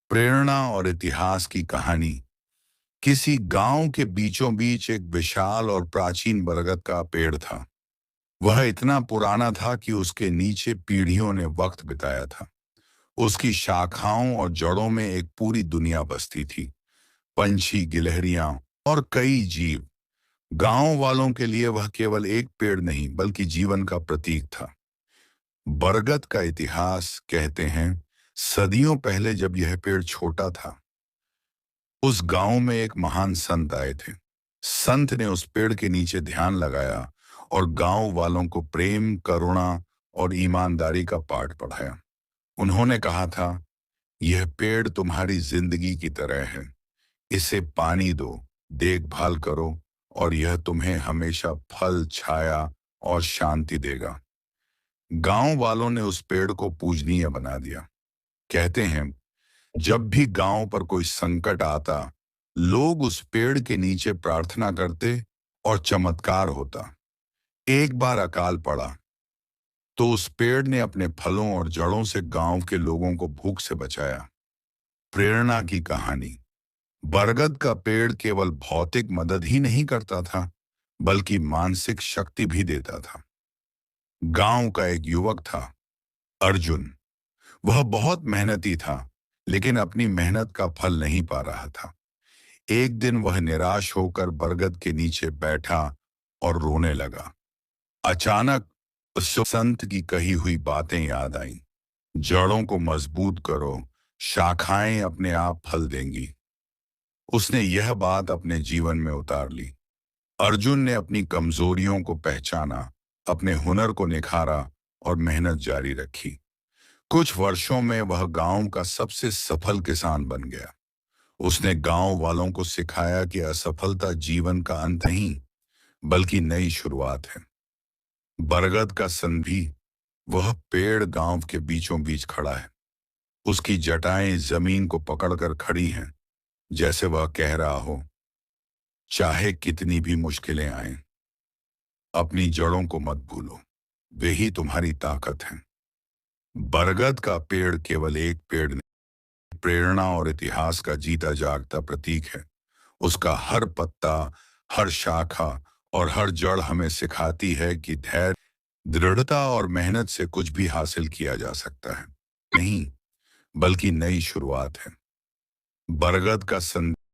प्रेरणा और इतिहास की कहानी। किसी गांव के बीचों बीच एक विशाल और प्राचीन बरगद का पेड़ था। वह इतना पुराना था कि उसके नीचे पीढ़ियों ने वक्त बिताया था। उसकी शाखाओं और जड़ों में एक पूरी दुनिया बसती थी। पंछी, गिलहरियां और कई जीव। गांव वालों के लिए वह केवल एक पेड़ नहीं बल्कि जीवन का प्रतीक था। बरगद का इतिहास कहते हैं, सदियों पहले जब यह पेड़ छोटा था, उस गांव में एक महान संत आए थे। संत ने उस पेड़ के नीचे ध्यान लगाया और गांव वालों को प्रेम, करुणा और ईमानदारी का पाठ पढ़ाया। उन्होंने कहा था, यह पेड़ तुम्हारी जिंदगी की तरह है। इसे पानी दो, देखभाल करो और यह तुम्हें हमेशा फल, छाया और शांति देगा। गांव वालों ने उस पेड़ को पूजनीय बना दिया। कहते हैं, जब भी गांव पर कोई संकट आता, लोग उस पेड़ के नीचे प्रार्थना करते और चमत्कार होता। एक बार अकाल पड़ा तो उस पेड़ ने अपने फलों और जड़ों से गांव के लोगों को भूख से बचाया। प्रेरणा की कहानी। बरगद का पेड़ केवल भौतिक मदद ही नहीं करता था, बल्कि मानसिक शक्ति भी देता था। गांव का एक युवक था, अर्जुन। वह बहुत मेहनती था, लेकिन अपनी मेहनत का फल नहीं पा रहा था। एक दिन वह निराश होकर बरगद के नीचे बैठा और रोने लगा। अचानक उस संत की कही हुई बातें याद आईं। जड़ों को मजबूत करो, शाखाएं अपने आप फल देंगी। उसने यह बात अपने जीवन में उतार ली। अर्जुन ने अपनी कमजोरियों को पहचाना, अपने हुनर को निखारा और मेहनत जारी रखी। कुछ वर्षों में वह गांव का सबसे सफल किसान बन गया। उसने गांव वालों को सिखाया कि असफलता जीवन का अंत नहीं, बल्कि नई शुरुआत है। बरगद का सन भी, वह पेड़ गांव के बीचों बीच खड़ा है। उसकी जटाएं जमीन को पकड़कर खड़ी हैं, जैसे वह कह रहा हो, चाहे कितनी भी मुश्किलें आएं, अपनी जड़ों को मत भूलो, वे ही तुम्हारी ताकत हैं। बरगद का पेड़ केवल एक पेड़ नहीं, प्रेरणा और इतिहास का जीता जागता प्रतीक है। उसका हर पत्ता, हर शाखा और हर जड़ हमें सिखाती है कि धैर्य, दृढ़ता और मेहनत से कुछ भी हासिल किया जा सकता है। नहीं, बल्कि नई शुरुआत है। बरगद का संदेश